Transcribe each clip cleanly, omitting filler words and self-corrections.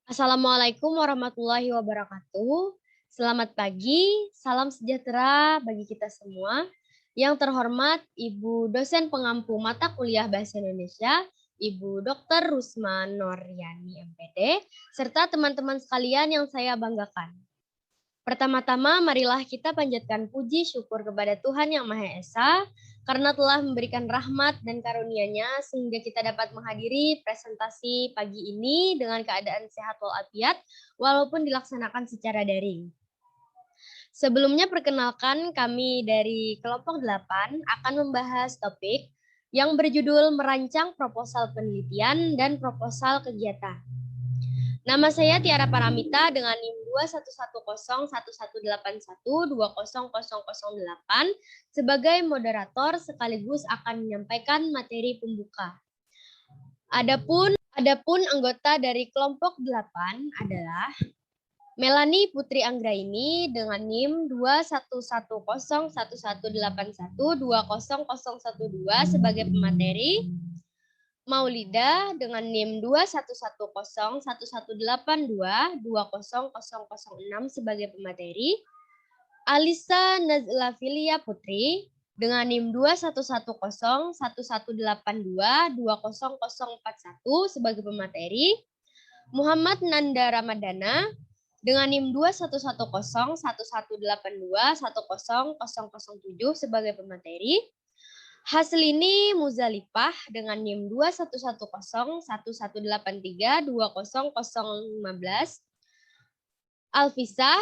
Assalamualaikum warahmatullahi wabarakatuh. Selamat pagi, salam sejahtera bagi kita semua. Yang terhormat Ibu dosen pengampu mata kuliah Bahasa Indonesia, Ibu Dr. Rusman Noryani MPD, serta teman-teman sekalian yang saya banggakan. Pertama-tama, marilah kita panjatkan puji syukur kepada Tuhan Yang Maha Esa, karena telah memberikan rahmat dan karunia-Nya sehingga kita dapat menghadiri presentasi pagi ini dengan keadaan sehat walafiat, walaupun dilaksanakan secara daring. Sebelumnya perkenalkan kami dari kelompok 8 akan membahas topik yang berjudul merancang proposal penelitian dan proposal kegiatan. Nama saya Tiara Paramita dengan NIM 2111181200008 sebagai moderator sekaligus akan menyampaikan materi pembuka. Adapun anggota dari kelompok 8 adalah Melani Putri Anggraini dengan NIM 2111181200012 sebagai pemateri, Maulida dengan NIM 2111182200006 sebagai pemateri, Alisa Nazla Filia Putri dengan NIM 2111182200041 sebagai pemateri, Muhammad Nanda Ramadana dengan NIM 2111182100007 sebagai pemateri, Haslini Muzalipah dengan NIM 2111183200015, Alfisah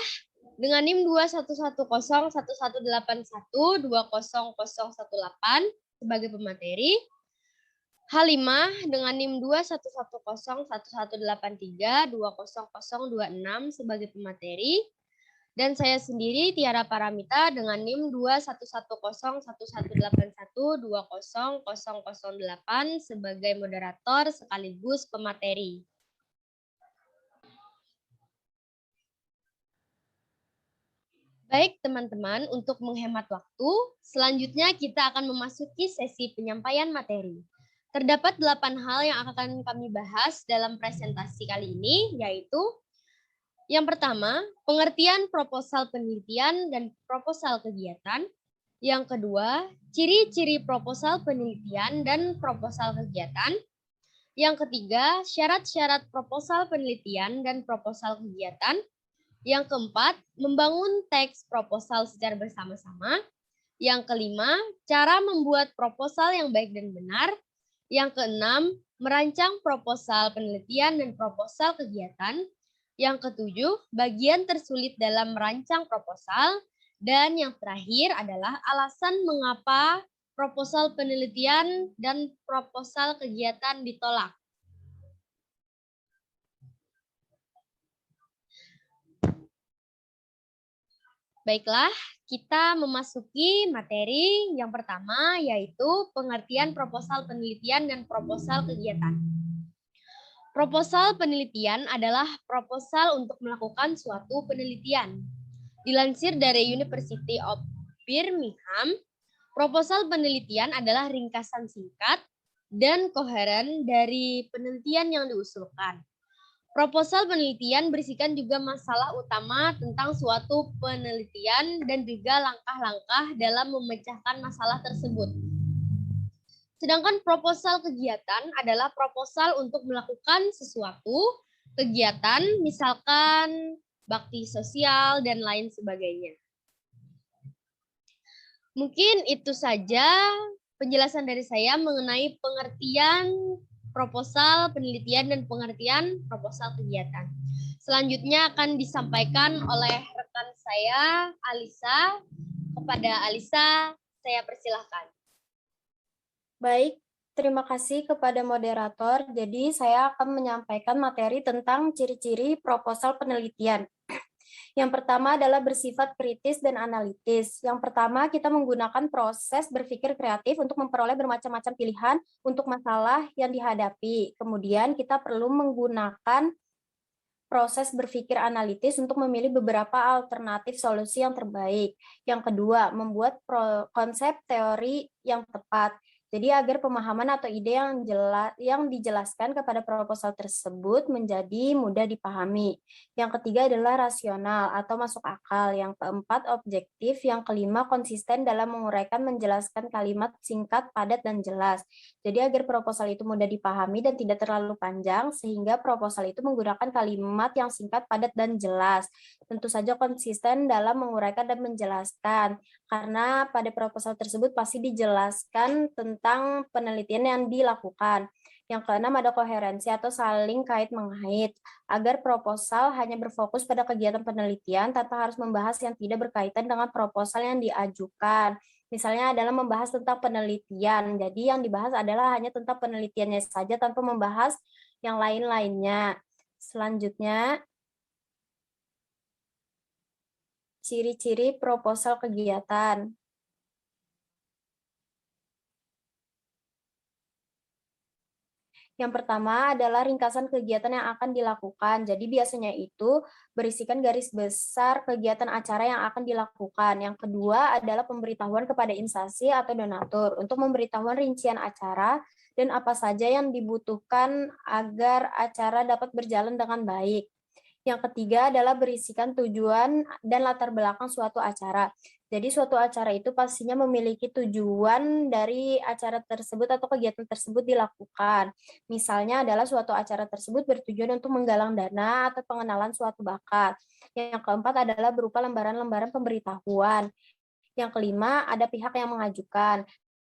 dengan NIM 2111181200018 sebagai pemateri, Halimah dengan NIM 2111183200026 sebagai pemateri, dan saya sendiri Tiara Paramita dengan NIM 2111181200008 sebagai moderator sekaligus pemateri. Baik teman-teman, untuk menghemat waktu, selanjutnya kita akan memasuki sesi penyampaian materi. Terdapat 8 hal yang akan kami bahas dalam presentasi kali ini, yaitu yang pertama, pengertian proposal penelitian dan proposal kegiatan. Yang kedua, ciri-ciri proposal penelitian dan proposal kegiatan. Yang ketiga, syarat-syarat proposal penelitian dan proposal kegiatan. Yang keempat, membangun teks proposal secara bersama-sama. Yang kelima, cara membuat proposal yang baik dan benar. Yang keenam, merancang proposal penelitian dan proposal kegiatan. Yang ketujuh, bagian tersulit dalam merancang proposal. Dan yang terakhir adalah alasan mengapa proposal penelitian dan proposal kegiatan ditolak. Baiklah, kita memasuki materi yang pertama, yaitu pengertian proposal penelitian dan proposal kegiatan. Proposal penelitian adalah proposal untuk melakukan suatu penelitian. Dilansir dari University of Birmingham, proposal penelitian adalah ringkasan singkat dan koheren dari penelitian yang diusulkan. Proposal penelitian berisikan juga masalah utama tentang suatu penelitian dan juga langkah-langkah dalam memecahkan masalah tersebut. Sedangkan proposal kegiatan adalah proposal untuk melakukan sesuatu kegiatan, misalkan bakti sosial dan lain sebagainya. Mungkin itu saja penjelasan dari saya mengenai pengertian proposal penelitian dan pengertian proposal kegiatan. Selanjutnya akan disampaikan oleh rekan saya, Alisa. Kepada Alisa, saya persilahkan. Baik, terima kasih kepada moderator. Jadi saya akan menyampaikan materi tentang ciri-ciri proposal penelitian. Yang pertama adalah bersifat kritis dan analitis. Yang pertama, kita menggunakan proses berpikir kreatif untuk memperoleh bermacam-macam pilihan untuk masalah yang dihadapi. Kemudian kita perlu menggunakan proses berpikir analitis untuk memilih beberapa alternatif solusi yang terbaik. Yang kedua, membuat konsep teori yang tepat. Jadi agar pemahaman atau ide yang dijelaskan kepada proposal tersebut menjadi mudah dipahami. Yang ketiga adalah rasional atau masuk akal. Yang keempat objektif. Yang kelima konsisten dalam menguraikan menjelaskan kalimat singkat, padat, dan jelas. Jadi agar proposal itu mudah dipahami dan tidak terlalu panjang, sehingga proposal itu menggunakan kalimat yang singkat, padat, dan jelas. Tentu saja konsisten dalam menguraikan dan menjelaskan, karena pada proposal tersebut pasti dijelaskan tentang penelitian yang dilakukan. Yang keenam ada koherensi atau saling kait-mengait, agar proposal hanya berfokus pada kegiatan penelitian tanpa harus membahas yang tidak berkaitan dengan proposal yang diajukan. Misalnya adalah membahas tentang penelitian, jadi yang dibahas adalah hanya tentang penelitiannya saja tanpa membahas yang lain-lainnya. Selanjutnya, ciri-ciri proposal kegiatan. Yang pertama adalah ringkasan kegiatan yang akan dilakukan. Jadi biasanya itu berisikan garis besar kegiatan acara yang akan dilakukan. Yang kedua adalah pemberitahuan kepada instansi atau donatur untuk memberitahuan rincian acara dan apa saja yang dibutuhkan agar acara dapat berjalan dengan baik. Yang ketiga adalah berisikan tujuan dan latar belakang suatu acara. Jadi suatu acara itu pastinya memiliki tujuan dari acara tersebut atau kegiatan tersebut dilakukan. Misalnya adalah suatu acara tersebut bertujuan untuk menggalang dana atau pengenalan suatu bakat. Yang keempat adalah berupa lembaran-lembaran pemberitahuan. Yang kelima ada pihak yang mengajukan.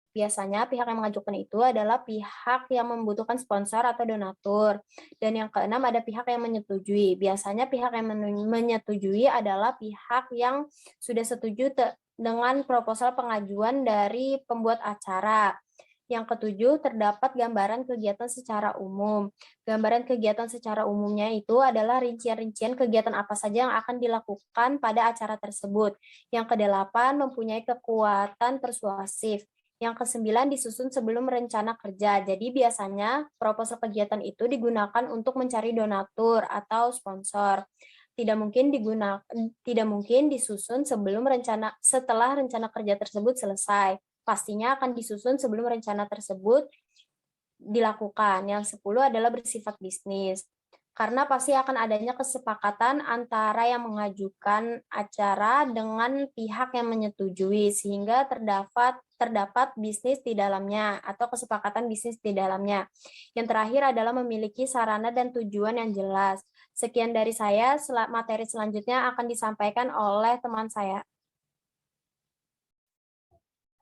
Biasanya pihak yang mengajukan itu adalah pihak yang membutuhkan sponsor atau donatur. Dan yang keenam ada pihak yang menyetujui. Biasanya pihak yang menyetujui adalah pihak yang sudah setuju dengan proposal pengajuan dari pembuat acara. Yang ketujuh, terdapat gambaran kegiatan secara umum. Gambaran kegiatan secara umumnya itu adalah rincian-rincian kegiatan apa saja yang akan dilakukan pada acara tersebut. Yang kedelapan, mempunyai kekuatan persuasif. Yang kesembilan disusun sebelum rencana kerja. Jadi biasanya proposal kegiatan itu digunakan untuk mencari donatur atau sponsor. Tidak mungkin disusun setelah rencana kerja tersebut selesai. Pastinya akan disusun sebelum rencana tersebut dilakukan. Yang 10 adalah bersifat bisnis. Karena pasti akan adanya kesepakatan antara yang mengajukan acara dengan pihak yang menyetujui, sehingga terdapat bisnis di dalamnya atau kesepakatan bisnis di dalamnya. Yang terakhir adalah memiliki sarana dan tujuan yang jelas. Sekian dari saya, materi selanjutnya akan disampaikan oleh teman saya.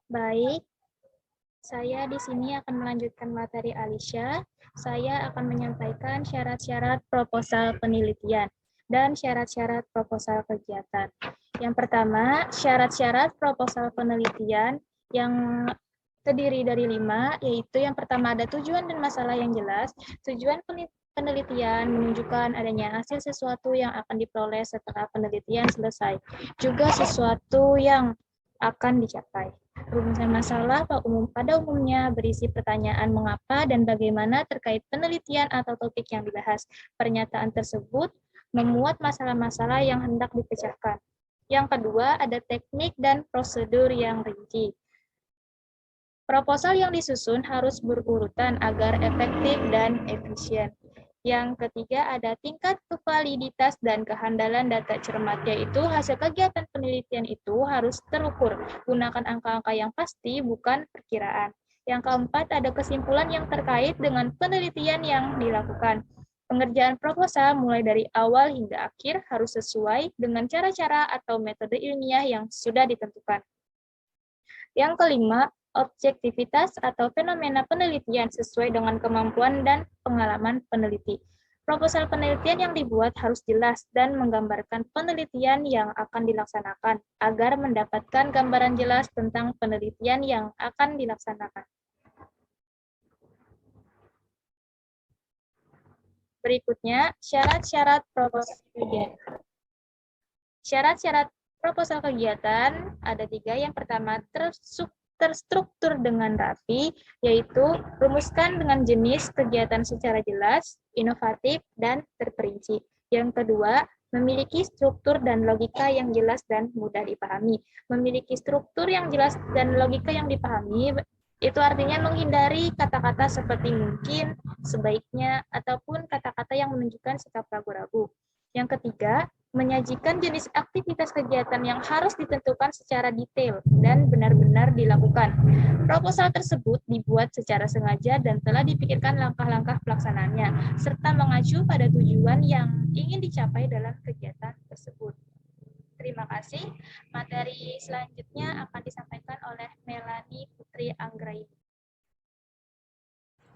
Baik, saya di sini akan melanjutkan materi Alisha. Saya akan menyampaikan syarat-syarat proposal penelitian dan syarat-syarat proposal kegiatan. Yang pertama, syarat-syarat proposal penelitian yang terdiri dari 5, yaitu yang pertama ada tujuan dan masalah yang jelas. Tujuan penelitian menunjukkan adanya hasil sesuatu yang akan diperoleh setelah penelitian selesai. Juga sesuatu yang akan dicapai. Rumusan masalah pada umumnya berisi pertanyaan mengapa dan bagaimana terkait penelitian atau topik yang dibahas. Pernyataan tersebut memuat masalah-masalah yang hendak dipecahkan. Yang kedua, ada teknik dan prosedur yang rinci. Proposal yang disusun harus berurutan agar efektif dan efisien. Yang ketiga ada tingkat validitas dan kehandalan data cermat, yaitu hasil kegiatan penelitian itu harus terukur. Gunakan angka-angka yang pasti, bukan perkiraan. Yang keempat ada kesimpulan yang terkait dengan penelitian yang dilakukan. Pengerjaan proposal mulai dari awal hingga akhir harus sesuai dengan cara-cara atau metode ilmiah yang sudah ditentukan. Yang kelima, objektivitas atau fenomena penelitian sesuai dengan kemampuan dan pengalaman peneliti. Proposal penelitian yang dibuat harus jelas dan menggambarkan penelitian yang akan dilaksanakan agar mendapatkan gambaran jelas tentang penelitian yang akan dilaksanakan. Berikutnya, syarat-syarat proposal kegiatan. Syarat-syarat proposal kegiatan ada 3. Yang pertama, terstruktur dengan rapi, yaitu rumuskan dengan jenis kegiatan secara jelas, inovatif, dan terperinci. Yang kedua, memiliki struktur dan logika yang jelas dan mudah dipahami. Memiliki struktur yang jelas dan logika yang dipahami Itu artinya menghindari kata-kata seperti mungkin, sebaiknya, ataupun kata-kata yang menunjukkan sikap ragu-ragu. Yang ketiga, menyajikan jenis aktivitas kegiatan yang harus ditentukan secara detail dan benar-benar dilakukan. Proposal tersebut dibuat secara sengaja dan telah dipikirkan langkah-langkah pelaksanaannya, serta mengacu pada tujuan yang ingin dicapai dalam kegiatan tersebut. Terima kasih. Materi selanjutnya akan disampaikan oleh Melanie Putri Anggraini.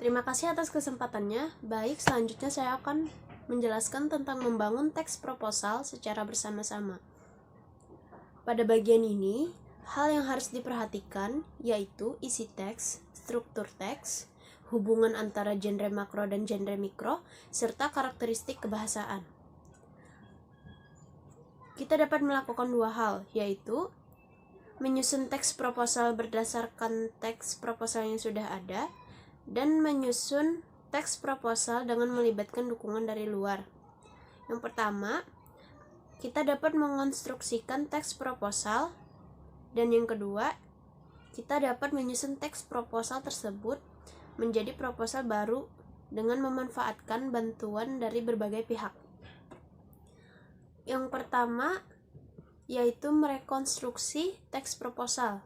Terima kasih atas kesempatannya. Baik, selanjutnya saya akan menjelaskan tentang membangun teks proposal secara bersama-sama. Pada bagian ini, hal yang harus diperhatikan yaitu isi teks, struktur teks, hubungan antara genre makro dan genre mikro, serta karakteristik kebahasaan. Kita dapat melakukan dua hal, yaitu menyusun teks proposal berdasarkan teks proposal yang sudah ada, dan menyusun teks proposal dengan melibatkan dukungan dari luar. Yang pertama, kita dapat mengonstruksikan teks proposal, dan yang kedua, kita dapat menyusun teks proposal tersebut menjadi proposal baru dengan memanfaatkan bantuan dari berbagai pihak. Yang pertama, yaitu merekonstruksi teks proposal.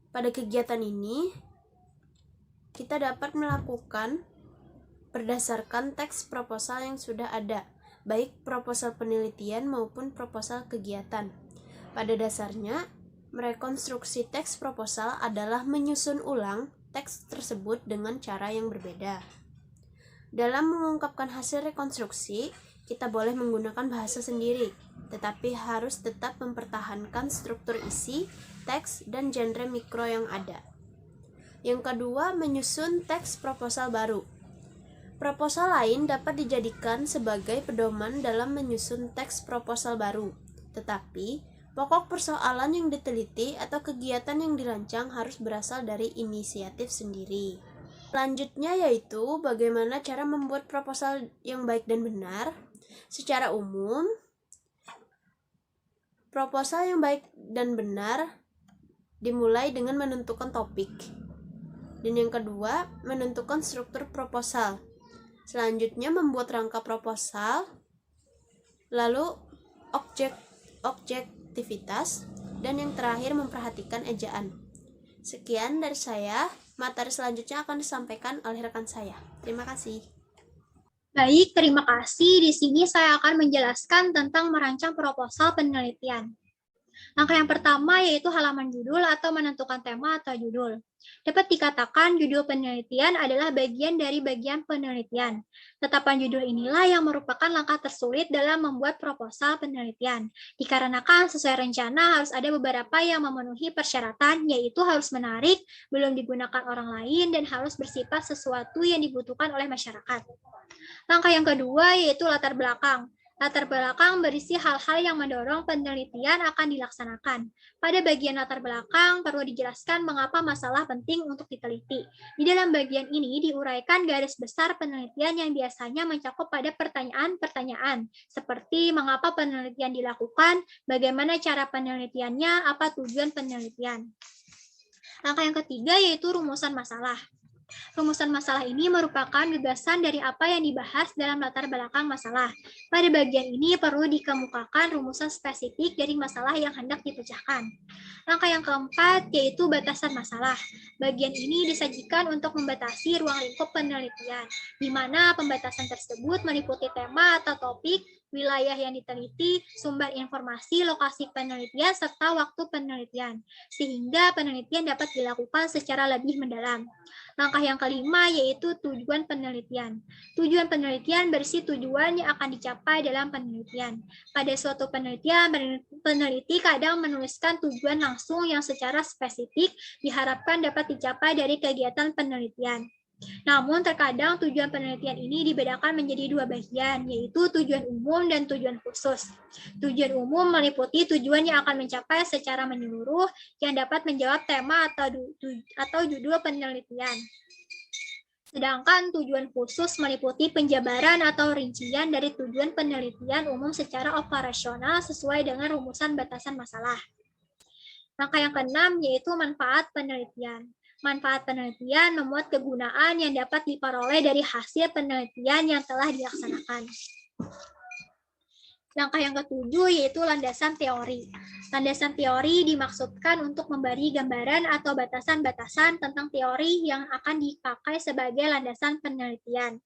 Pada kegiatan ini, kita dapat melakukan berdasarkan teks proposal yang sudah ada, baik proposal penelitian maupun proposal kegiatan. Pada dasarnya, merekonstruksi teks proposal adalah menyusun ulang teks tersebut dengan cara yang berbeda. Dalam mengungkapkan hasil rekonstruksi, kita boleh menggunakan bahasa sendiri, tetapi harus tetap mempertahankan struktur isi, teks, dan genre mikro yang ada. Yang kedua, menyusun teks proposal baru. Proposal lain dapat dijadikan sebagai pedoman dalam menyusun teks proposal baru, tetapi pokok persoalan yang diteliti atau kegiatan yang dirancang harus berasal dari inisiatif sendiri. Selanjutnya yaitu bagaimana cara membuat proposal yang baik dan benar. Secara umum, proposal yang baik dan benar dimulai dengan menentukan topik. Dan yang kedua, menentukan struktur proposal. Selanjutnya membuat rangka proposal, lalu objektivitas, dan yang terakhir memperhatikan ejaan. Sekian dari saya, materi selanjutnya akan disampaikan oleh rekan saya. Terima kasih. Baik, terima kasih. Di sini saya akan menjelaskan tentang merancang proposal penelitian. Langkah yang pertama yaitu halaman judul atau menentukan tema atau judul. Dapat dikatakan judul penelitian adalah bagian dari bagian penelitian. Tetapan judul inilah yang merupakan langkah tersulit dalam membuat proposal penelitian. Dikarenakan sesuai rencana harus ada beberapa yang memenuhi persyaratan, yaitu harus menarik, belum digunakan orang lain, dan harus bersifat sesuatu yang dibutuhkan oleh masyarakat. Langkah yang kedua yaitu latar belakang. Latar belakang berisi hal-hal yang mendorong penelitian akan dilaksanakan. Pada bagian latar belakang perlu dijelaskan mengapa masalah penting untuk diteliti. Di dalam bagian ini diuraikan garis besar penelitian yang biasanya mencakup pada pertanyaan-pertanyaan, seperti mengapa penelitian dilakukan, bagaimana cara penelitiannya, apa tujuan penelitian. Langkah yang ketiga yaitu rumusan masalah. Rumusan masalah ini merupakan gagasan dari apa yang dibahas dalam latar belakang masalah. Pada bagian ini perlu dikemukakan rumusan spesifik dari masalah yang hendak dipecahkan. Langkah yang keempat yaitu batasan masalah. Bagian ini disajikan untuk membatasi ruang lingkup penelitian, di mana pembatasan tersebut meliputi tema atau topik, wilayah yang diteliti, sumber informasi, lokasi penelitian, serta waktu penelitian, sehingga penelitian dapat dilakukan secara lebih mendalam. Langkah yang kelima yaitu tujuan penelitian. Tujuan penelitian berisi tujuan yang akan dicapai dalam penelitian. Pada suatu penelitian, peneliti kadang menuliskan tujuan langsung yang secara spesifik diharapkan dapat dicapai dari kegiatan penelitian. Namun terkadang tujuan penelitian ini dibedakan menjadi dua bagian, yaitu tujuan umum dan tujuan khusus. Tujuan umum meliputi tujuan yang akan mencapai secara menyeluruh yang dapat menjawab tema atau judul penelitian. Sedangkan tujuan khusus meliputi penjabaran atau rincian dari tujuan penelitian umum secara operasional sesuai dengan rumusan batasan masalah. Langkah yang keenam yaitu manfaat penelitian. Manfaat penelitian memuat kegunaan yang dapat diperoleh dari hasil penelitian yang telah dilaksanakan. Langkah yang ketujuh yaitu landasan teori. Landasan teori dimaksudkan untuk memberi gambaran atau batasan-batasan tentang teori yang akan dipakai sebagai landasan penelitian.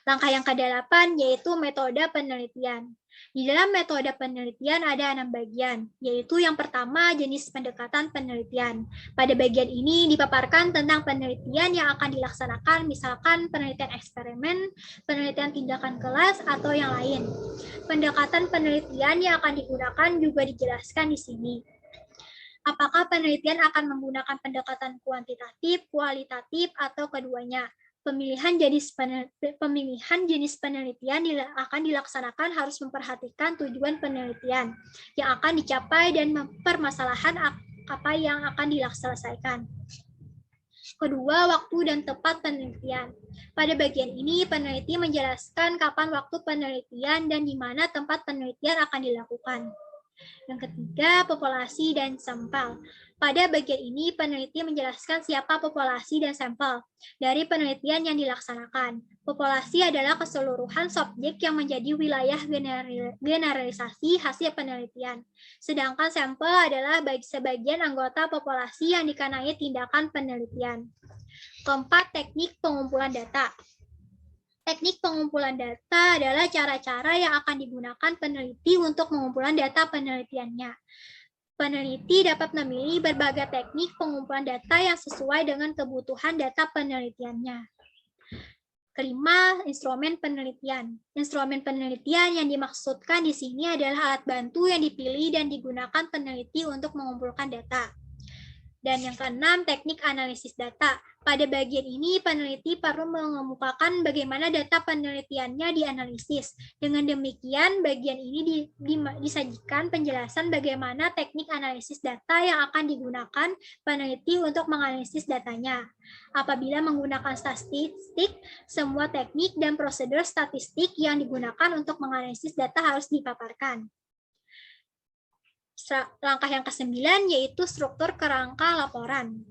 Langkah yang ke-8 yaitu metode penelitian. Di dalam metode penelitian ada 6 bagian, yaitu yang pertama jenis pendekatan penelitian. Pada bagian ini dipaparkan tentang penelitian yang akan dilaksanakan, misalkan penelitian eksperimen, penelitian tindakan kelas, atau yang lain. Pendekatan penelitian yang akan digunakan juga dijelaskan di sini. Apakah penelitian akan menggunakan pendekatan kuantitatif, kualitatif, atau keduanya? Pemilihan jenis penelitian akan dilaksanakan harus memperhatikan tujuan penelitian yang akan dicapai dan permasalahan apa yang akan diselesaikan. Kedua, waktu dan tempat penelitian. Pada bagian ini, peneliti menjelaskan kapan waktu penelitian dan di mana tempat penelitian akan dilakukan. Yang ketiga, populasi dan sampel. Pada bagian ini, peneliti menjelaskan siapa populasi dan sampel dari penelitian yang dilaksanakan. Populasi adalah keseluruhan subjek yang menjadi wilayah generalisasi hasil penelitian. Sedangkan sampel adalah sebagian anggota populasi yang dikenai tindakan penelitian. Keempat, teknik pengumpulan data. Teknik pengumpulan data adalah cara-cara yang akan digunakan peneliti untuk pengumpulan data penelitiannya. Peneliti dapat memilih berbagai teknik pengumpulan data yang sesuai dengan kebutuhan data penelitiannya. Kelima, instrumen penelitian. Instrumen penelitian yang dimaksudkan di sini adalah alat bantu yang dipilih dan digunakan peneliti untuk mengumpulkan data. Dan yang keenam, teknik analisis data. Pada bagian ini, peneliti perlu mengemukakan bagaimana data penelitiannya dianalisis. Dengan demikian, bagian ini disajikan penjelasan bagaimana teknik analisis data yang akan digunakan peneliti untuk menganalisis datanya. Apabila menggunakan statistik, semua teknik dan prosedur statistik yang digunakan untuk menganalisis data harus dipaparkan. Langkah yang ke-9 yaitu struktur kerangka laporan.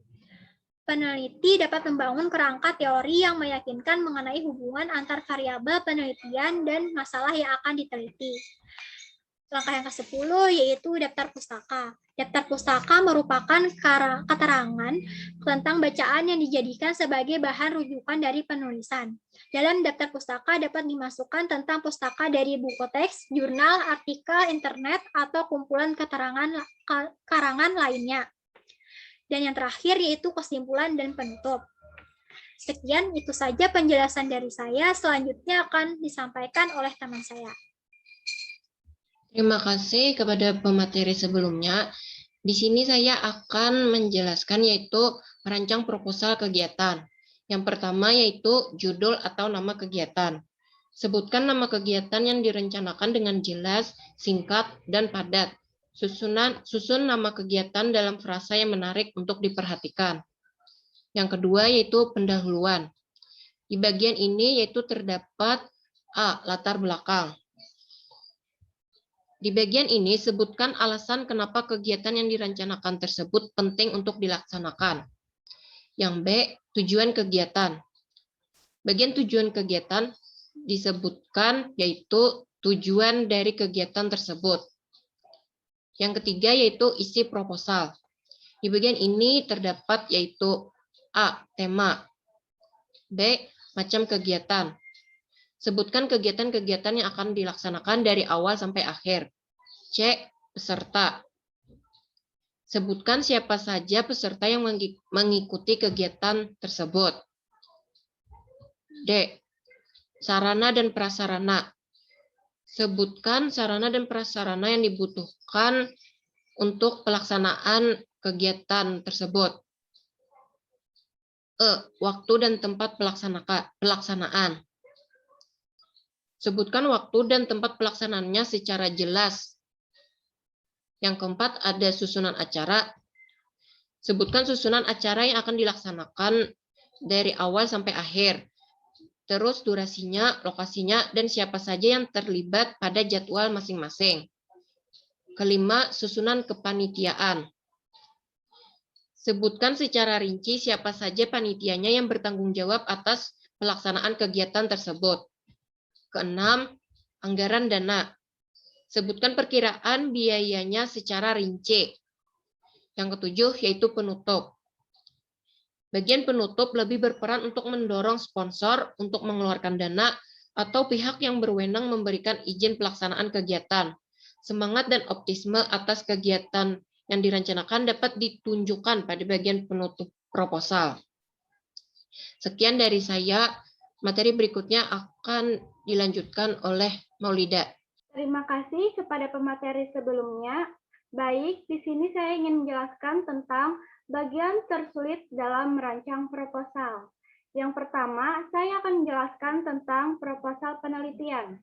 Peneliti dapat membangun kerangka teori yang meyakinkan mengenai hubungan antar variabel penelitian dan masalah yang akan diteliti. Langkah yang ke-10 yaitu daftar pustaka. Daftar pustaka merupakan keterangan tentang bacaan yang dijadikan sebagai bahan rujukan dari penulisan. Dalam daftar pustaka dapat dimasukkan tentang pustaka dari buku teks, jurnal, artikel, internet, atau kumpulan keterangan karangan lainnya. Dan yang terakhir yaitu kesimpulan dan penutup. Sekian, itu saja penjelasan dari saya. Selanjutnya akan disampaikan oleh teman saya. Terima kasih kepada pemateri sebelumnya. Di sini saya akan menjelaskan yaitu merancang proposal kegiatan. Yang pertama yaitu judul atau nama kegiatan. Sebutkan nama kegiatan yang direncanakan dengan jelas, singkat, dan padat. Susun nama kegiatan dalam frasa yang menarik untuk diperhatikan. Yang kedua yaitu pendahuluan. Di bagian ini yaitu terdapat A. Latar belakang. Di bagian ini sebutkan alasan kenapa kegiatan yang direncanakan tersebut penting untuk dilaksanakan. Yang B. Tujuan kegiatan. Bagian tujuan kegiatan disebutkan yaitu tujuan dari kegiatan tersebut. Yang ketiga yaitu isi proposal. Di bagian ini terdapat yaitu A. Tema. B. Macam kegiatan. Sebutkan kegiatan-kegiatan yang akan dilaksanakan dari awal sampai akhir. C. Peserta. Sebutkan siapa saja peserta yang mengikuti kegiatan tersebut. D. Sarana dan prasarana. Sebutkan sarana dan prasarana yang dibutuhkan untuk pelaksanaan kegiatan tersebut. E. Waktu dan tempat pelaksanaan. Sebutkan waktu dan tempat pelaksanaannya secara jelas. Yang keempat, ada susunan acara. Sebutkan susunan acara yang akan dilaksanakan dari awal sampai akhir. Terus durasinya, lokasinya, dan siapa saja yang terlibat pada jadwal masing-masing. Kelima, susunan kepanitiaan. Sebutkan secara rinci siapa saja panitianya yang bertanggung jawab atas pelaksanaan kegiatan tersebut. Keenam, anggaran dana. Sebutkan perkiraan biayanya secara rinci. Yang ketujuh, yaitu penutup. Bagian penutup lebih berperan untuk mendorong sponsor untuk mengeluarkan dana atau pihak yang berwenang memberikan izin pelaksanaan kegiatan. Semangat dan optimisme atas kegiatan yang direncanakan dapat ditunjukkan pada bagian penutup proposal. Sekian dari saya. Materi berikutnya akan dilanjutkan oleh Maulida. Terima kasih kepada pemateri sebelumnya. Baik, di sini saya ingin menjelaskan tentang bagian tersulit dalam merancang proposal. Yang pertama, saya akan menjelaskan tentang proposal penelitian.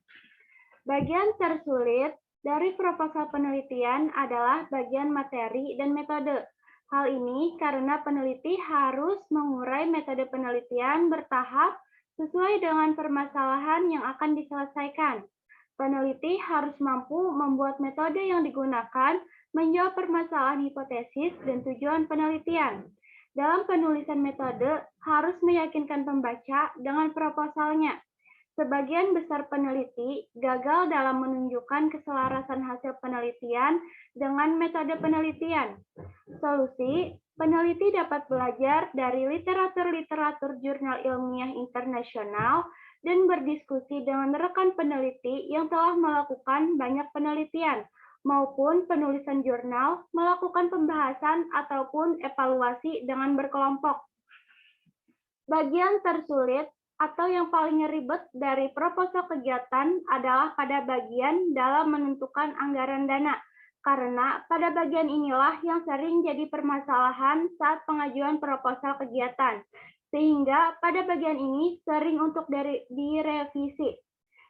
Bagian tersulit dari proposal penelitian adalah bagian materi dan metode. Hal ini karena peneliti harus mengurai metode penelitian bertahap sesuai dengan permasalahan yang akan diselesaikan. Peneliti harus mampu membuat metode yang digunakan menjawab permasalahan hipotesis dan tujuan penelitian. Dalam penulisan metode, harus meyakinkan pembaca dengan proposalnya. Sebagian besar peneliti gagal dalam menunjukkan keselarasan hasil penelitian dengan metode penelitian. Solusi, peneliti dapat belajar dari literatur-literatur jurnal ilmiah internasional dan berdiskusi dengan rekan peneliti yang telah melakukan banyak penelitian, maupun penulisan jurnal, melakukan pembahasan ataupun evaluasi dengan berkelompok. Bagian tersulit atau yang paling ribet dari proposal kegiatan adalah pada bagian dalam menentukan anggaran dana, karena pada bagian inilah yang sering jadi permasalahan saat pengajuan proposal kegiatan, sehingga pada bagian ini sering untuk direvisi.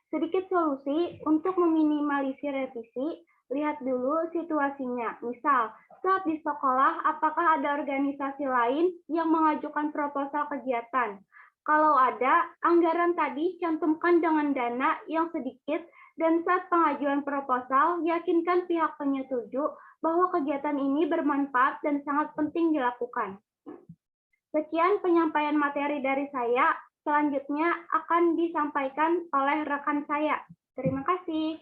Sedikit solusi untuk meminimalisir revisi, lihat dulu situasinya. Misal, saat di sekolah, apakah ada organisasi lain yang mengajukan proposal kegiatan? Kalau ada, anggaran tadi cantumkan dengan dana yang sedikit dan saat pengajuan proposal, yakinkan pihak penyetuju bahwa kegiatan ini bermanfaat dan sangat penting dilakukan. Sekian penyampaian materi dari saya. Selanjutnya akan disampaikan oleh rekan saya. Terima kasih.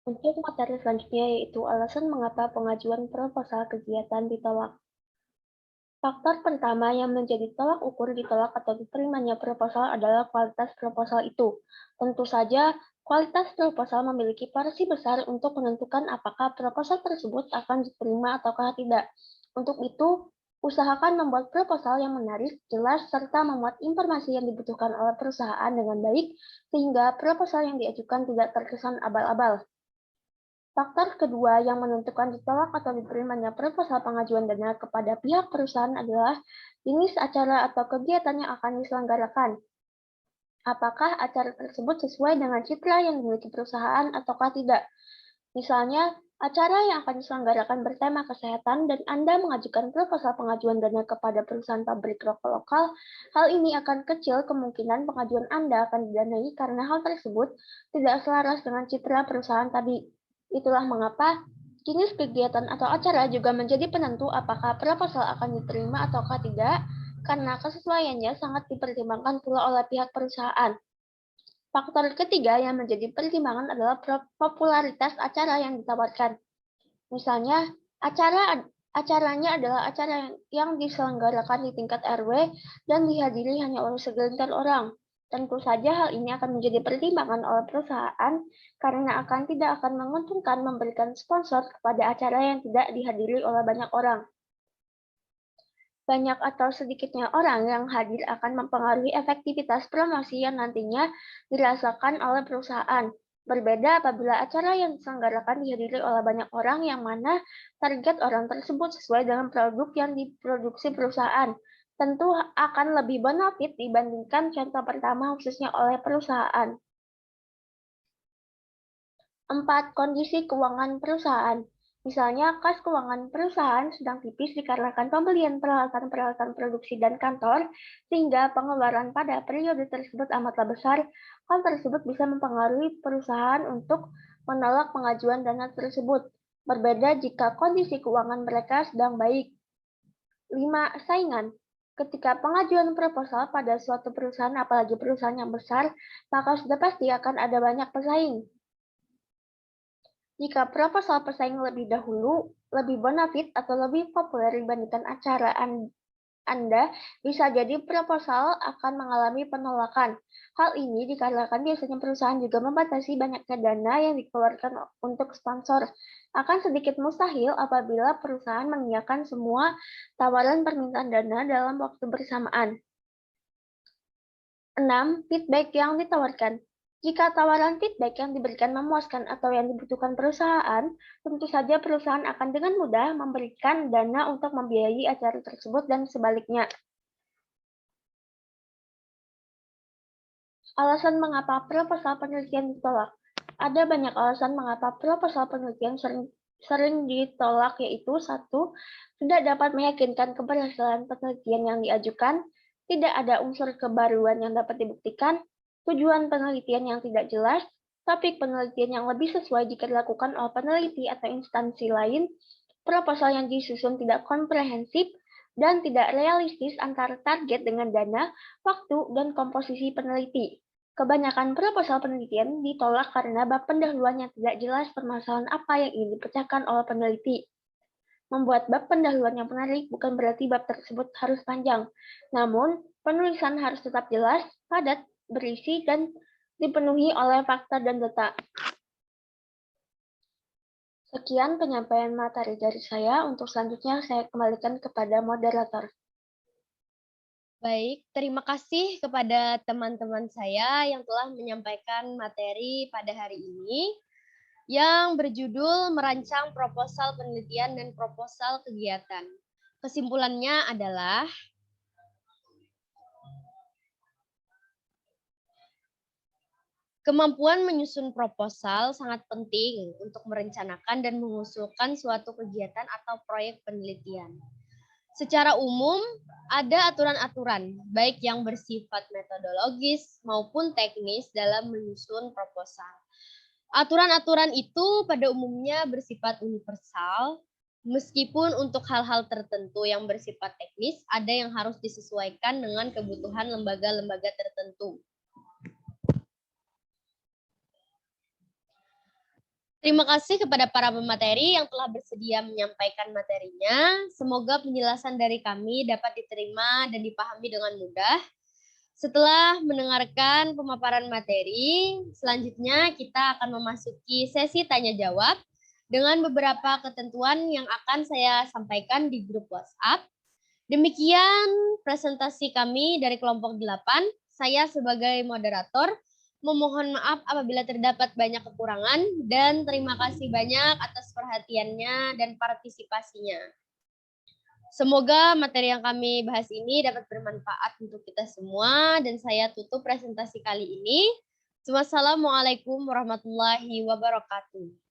Untuk materi selanjutnya yaitu alasan mengapa pengajuan proposal kegiatan ditolak. Faktor pertama yang menjadi tolak ukur ditolak atau diterimanya proposal adalah kualitas proposal itu. Tentu saja, kualitas proposal memiliki porsi besar untuk menentukan apakah proposal tersebut akan diterima ataukah tidak. Untuk itu, usahakan membuat proposal yang menarik, jelas, serta memuat informasi yang dibutuhkan oleh perusahaan dengan baik, sehingga proposal yang diajukan tidak terkesan abal-abal. Faktor kedua yang menentukan ditolak atau diterimanya proposal pengajuan dana kepada pihak perusahaan adalah jenis acara atau kegiatan yang akan diselenggarakan. Apakah acara tersebut sesuai dengan citra yang dimiliki perusahaan ataukah tidak? Misalnya, acara yang akan diselenggarakan bertema kesehatan dan Anda mengajukan proposal pengajuan dana kepada perusahaan pabrik rokok lokal, hal ini akan kecil kemungkinan pengajuan Anda akan didanai karena hal tersebut tidak selaras dengan citra perusahaan tadi. Itulah mengapa jenis kegiatan atau acara juga menjadi penentu apakah proposal akan diterima ataukah tidak, karena kesesuaiannya sangat dipertimbangkan pula oleh pihak perusahaan. Faktor ketiga yang menjadi pertimbangan adalah popularitas acara yang ditawarkan. Misalnya, acaranya adalah acara yang diselenggarakan di tingkat RW dan dihadiri hanya oleh segelintir orang. Tentu saja hal ini akan menjadi pertimbangan oleh perusahaan karena tidak akan menguntungkan memberikan sponsor kepada acara yang tidak dihadiri oleh banyak orang. Banyak atau sedikitnya orang yang hadir akan mempengaruhi efektivitas promosi yang nantinya dirasakan oleh perusahaan. Berbeda apabila acara yang diselenggarakan dihadiri oleh banyak orang yang mana target orang tersebut sesuai dengan produk yang diproduksi perusahaan. Tentu akan lebih bonafit dibandingkan contoh pertama khususnya oleh perusahaan. 4. Kondisi keuangan perusahaan. Misalnya, kas keuangan perusahaan sedang tipis dikarenakan pembelian peralatan-peralatan produksi dan kantor, sehingga pengeluaran pada periode tersebut amatlah besar. Hal tersebut bisa mempengaruhi perusahaan untuk menolak pengajuan dana tersebut. Berbeda jika kondisi keuangan mereka sedang baik. 5. Saingan. Ketika pengajuan proposal pada suatu perusahaan, apalagi perusahaan yang besar, maka sudah pasti akan ada banyak pesaing. Jika proposal pesaing lebih dahulu, lebih bonafit atau lebih populer dibandingkan acara Anda, bisa jadi proposal akan mengalami penolakan. Hal ini dikarenakan biasanya perusahaan juga membatasi banyaknya dana yang dikeluarkan untuk sponsor. Akan sedikit mustahil apabila perusahaan mengiyakan semua tawaran permintaan dana dalam waktu bersamaan. 6. Feedback yang ditawarkan. Jika tawaran feedback yang diberikan memuaskan atau yang dibutuhkan perusahaan, tentu saja perusahaan akan dengan mudah memberikan dana untuk membiayai acara tersebut dan sebaliknya. Alasan mengapa proposal penelitian ditolak. Ada banyak alasan mengapa proposal penelitian sering ditolak, yaitu 1. Tidak dapat meyakinkan keberhasilan penelitian yang diajukan, tidak ada unsur kebaruan yang dapat dibuktikan, tujuan penelitian yang tidak jelas, topik penelitian yang lebih sesuai jika dilakukan oleh peneliti atau instansi lain, proposal yang disusun tidak komprehensif, dan tidak realistis antara target dengan dana, waktu, dan komposisi peneliti. Kebanyakan proposal penelitian ditolak karena bab pendahuluan yang tidak jelas permasalahan apa yang ingin dipecahkan oleh peneliti. Membuat bab pendahuluan yang menarik bukan berarti bab tersebut harus panjang, namun penulisan harus tetap jelas, padat, berisi, dan dipenuhi oleh fakta dan data. Sekian penyampaian materi dari saya. Untuk selanjutnya saya kembalikan kepada moderator. Baik, terima kasih kepada teman-teman saya yang telah menyampaikan materi pada hari ini yang berjudul merancang proposal penelitian dan proposal kegiatan. Kesimpulannya adalah kemampuan menyusun proposal sangat penting untuk merencanakan dan mengusulkan suatu kegiatan atau proyek penelitian. Secara umum, ada aturan-aturan, baik yang bersifat metodologis maupun teknis dalam menyusun proposal. Aturan-aturan itu pada umumnya bersifat universal, meskipun untuk hal-hal tertentu yang bersifat teknis, ada yang harus disesuaikan dengan kebutuhan lembaga-lembaga tertentu. Terima kasih kepada para pemateri yang telah bersedia menyampaikan materinya. Semoga penjelasan dari kami dapat diterima dan dipahami dengan mudah. Setelah mendengarkan pemaparan materi, selanjutnya kita akan memasuki sesi tanya-jawab dengan beberapa ketentuan yang akan saya sampaikan di grup WhatsApp. Demikian presentasi kami dari kelompok 8. Saya sebagai moderator memohon maaf apabila terdapat banyak kekurangan dan terima kasih banyak atas perhatiannya dan partisipasinya. Semoga materi yang kami bahas ini dapat bermanfaat untuk kita semua dan saya tutup presentasi kali ini. Wassalamualaikum warahmatullahi wabarakatuh.